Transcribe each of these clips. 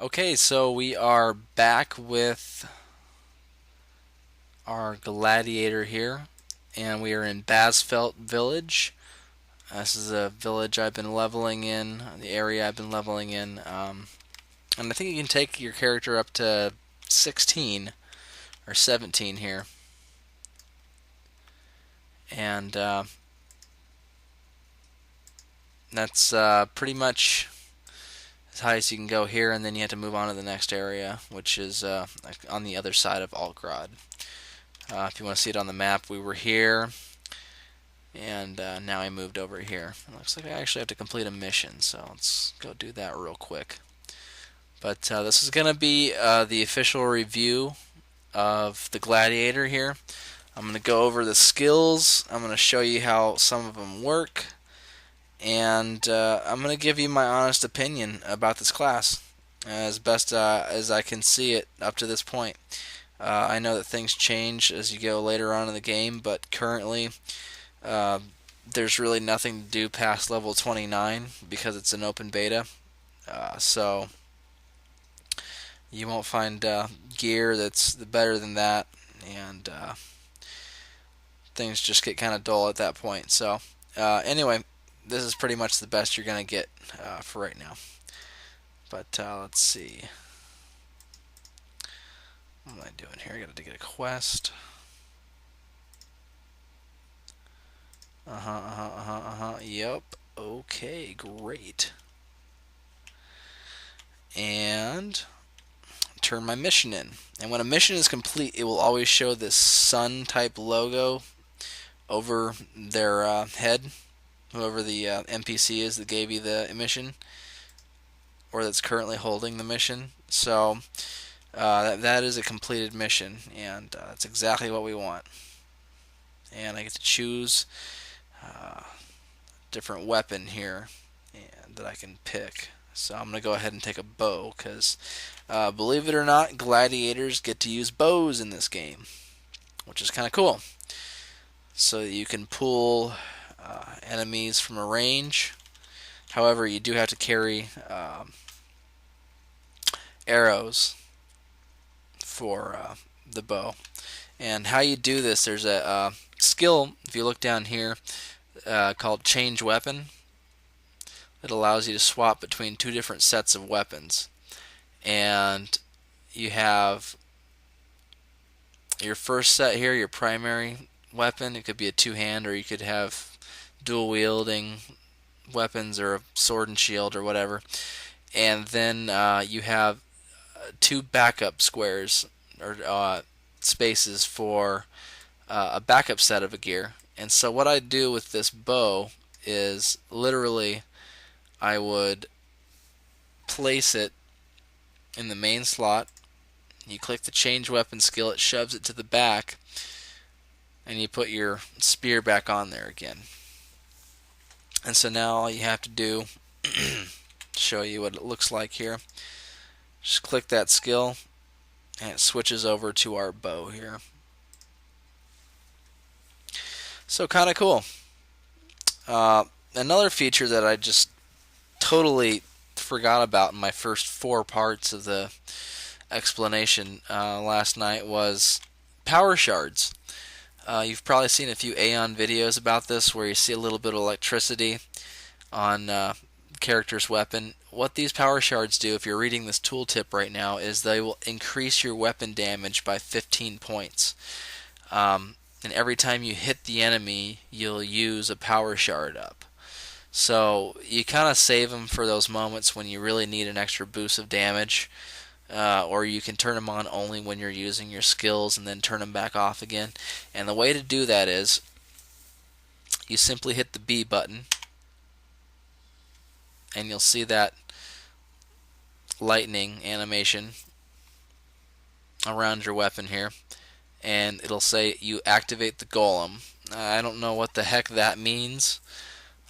Okay, so we are back with our gladiator here, and we are in Basfelt Village. This is a village I've been leveling in, the area I've been leveling in, and I think you can take your character up to 16 or 17 here, and that's pretty much as high as you can go here, and then you have to move on to the next area, which is like on the other side of Altgrad. If you want to see it on the map, we were here, and now I moved over here. It looks like I actually have to complete a mission, so let's go do that real quick. But this is going to be the official review of the Gladiator here. I'm going to go over the skills, I'm going to show you how some of them work, and I'm going to give you my honest opinion about this class as best as I can see it up to this point. I know that things change as you go later on in the game, but currently there's really nothing to do past level 29 because it's an open beta. So you won't find gear that's better than that, and things just get kind of dull at that point. So anyway, this is pretty much the best you're going to get for right now. But let's see. What am I doing here? I got to get a quest. Yep. Okay, great. And turn my mission in. And when a mission is complete, it will always show this sun type logo over their head, whoever the NPC is that gave you the mission, or that's currently holding the mission. So that is a completed mission, and that's exactly what we want. And I get to choose a different weapon here and that I can pick. So I'm going to go ahead and take a bow because, believe it or not, gladiators get to use bows in this game, which is kind of cool. So you can pull enemies from a range. However, you do have to carry arrows for the bow. And how you do this, there's a skill, if you look down here, called Change Weapon. It allows you to swap between two different sets of weapons. And you have your first set here, your primary weapon. It could be a two-hand, or you could have dual-wielding weapons, or a sword and shield, or whatever. And then you have two backup squares, or spaces for a backup set of a gear. And so what I do with this bow is literally I would place it in the main slot. You click the change weapon skill, it shoves it to the back, and you put your spear back on there again. And so now all you have to do, show you what it looks like here, just click that skill and it switches over to our bow here. So kind of cool. Another feature that I just totally forgot about in my first 4 parts of the explanation last night was power shards. You've probably seen a few Aion videos about this where you see a little bit of electricity on character's weapon. What these power shards do, if you're reading this tooltip right now, is they will increase your weapon damage by 15 points. And every time you hit the enemy, you'll use a power shard up. So you kind of save them for those moments when you really need an extra boost of damage, or you can turn them on only when you're using your skills and then turn them back off again. And the way to do that is you simply hit the B button, and you'll see that lightning animation around your weapon here, and it'll say you activate the golem. I don't know what the heck that means.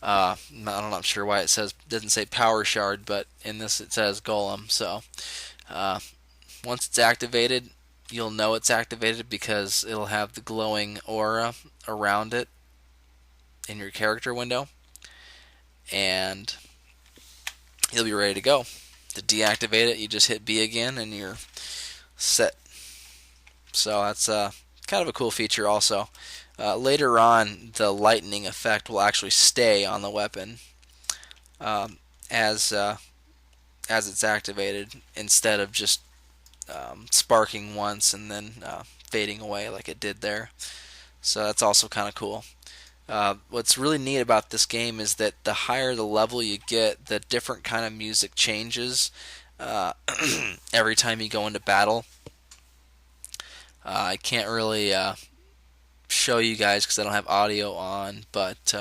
I'm not sure why it doesn't say power shard, but in this it says golem. So once it's activated, you'll know it's activated because it'll have the glowing aura around it in your character window, and you'll be ready to go To deactivate it, you just hit B again and you're set. So that's kind of a cool feature also. Later on, the lightning effect will actually stay on the weapon um, as it's activated, instead of just sparking once and then fading away like it did there. So that's also kind of cool. What's really neat about this game is that the higher the level you get, the different kind of music changes every time you go into battle. I can't really show you guys because I don't have audio on, but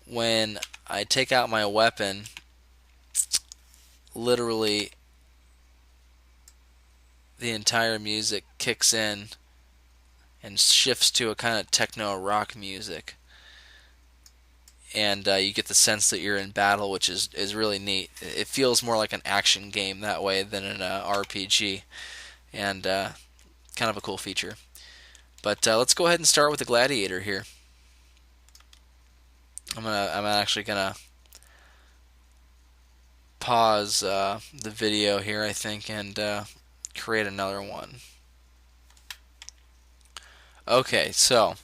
when I take out my weapon, literally the entire music kicks in and shifts to a kind of techno rock music, and you get the sense that you're in battle, which is really neat. It feels more like an action game that way than an RPG, and kind of a cool feature. But let's go ahead and start with the Gladiator here. I'm actually gonna pause the video here, I think, and create another one. Okay, so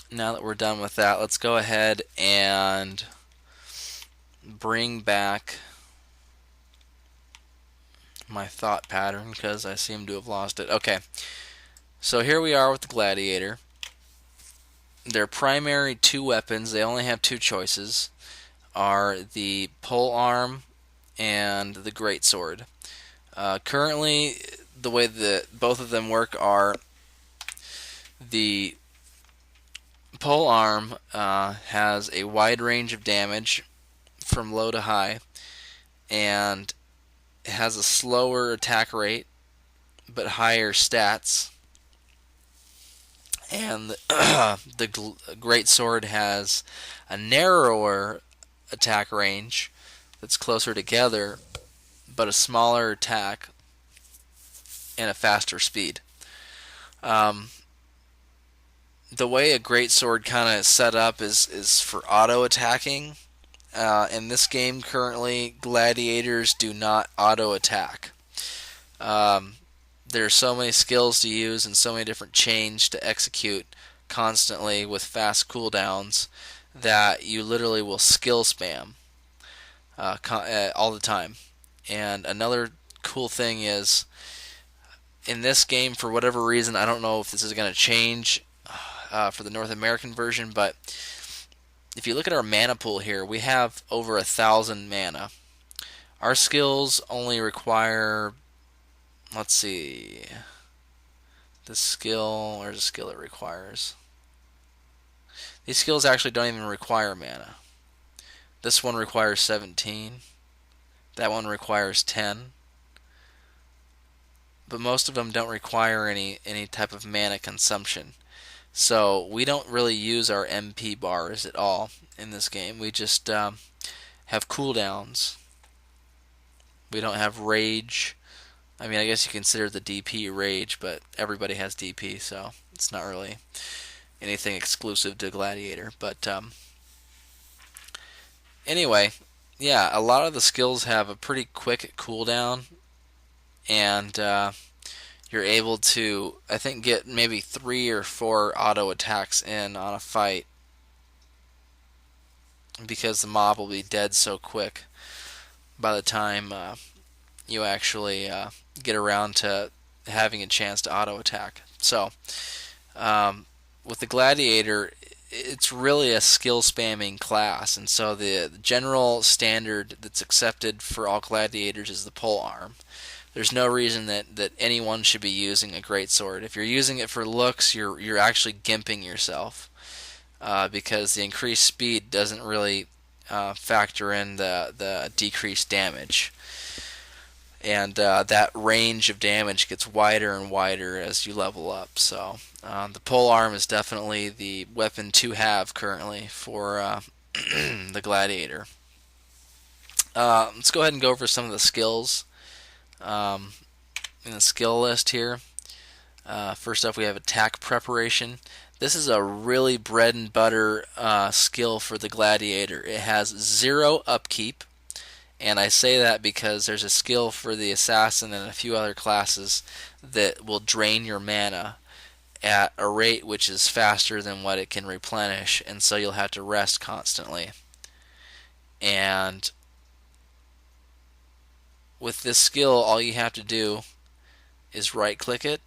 now that we're done with that, let's go ahead and bring back my thought pattern because I seem to have lost it. Okay, so here we are with the Gladiator. Their primary two weapons, they only have two choices, are the pole arm and the greatsword. Currently, the way that both of them work are the pole arm has a wide range of damage from low to high, and it has a slower attack rate but higher stats. And the greatsword has a narrower attack range that's closer together, but a smaller attack and a faster speed. The way a greatsword kind of is set up is for auto attacking. In this game currently, gladiators do not auto attack. There are so many skills to use and so many different chains to execute constantly with fast cooldowns that you literally will skill spam all the time. And another cool thing is, in this game, for whatever reason, I don't know if this is going to change for the North American version, but if you look at our mana pool here, we have over 1,000 mana. Our skills only require, let's see, the skill, where's the skill it requires? These skills actually don't even require mana. This one requires 17. That one requires 10. But most of them don't require any type of mana consumption. So we don't really use our MP bars at all in this game. We just have cooldowns. We don't have rage. I mean, I guess you consider the DP rage, but everybody has DP, so it's not really anything exclusive to Gladiator. But anyway, yeah, a lot of the skills have a pretty quick cooldown, and you're able to, I think, get maybe 3 or 4 auto attacks in on a fight because the mob will be dead so quick by the time you actually get around to having a chance to auto attack. So with the Gladiator, it's really a skill spamming class, and so the general standard that's accepted for all gladiators is the pole arm. There's no reason that anyone should be using a greatsword. If you're using it for looks, you're actually gimping yourself because the increased speed doesn't really factor in the decreased damage. And that range of damage gets wider and wider as you level up. So the pole arm is definitely the weapon to have currently for the Gladiator. Let's go ahead and go over some of the skills in the skill list here. First up, we have attack preparation. This is a really bread and butter skill for the Gladiator. It has 0 upkeep, And I say that because there's a skill for the assassin and a few other classes that will drain your mana at a rate which is faster than what it can replenish, and so you'll have to rest constantly. And with this skill, all you have to do is right click it,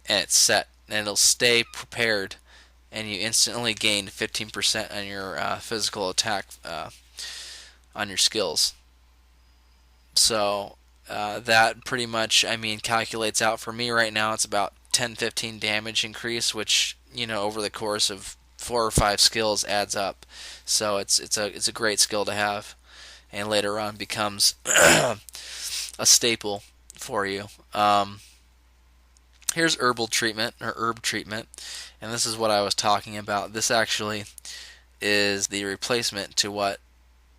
and it's set, and it'll stay prepared, and you instantly gain 15% on your physical attack on your skills. So that pretty much, I mean, calculates out for me right now. It's about 10-15 damage increase, which, you know, over the course of 4 or 5 skills adds up. So it's a great skill to have, and later on becomes a staple for you. Here's herbal treatment, or herb treatment, and this is what I was talking about. This actually is the replacement to what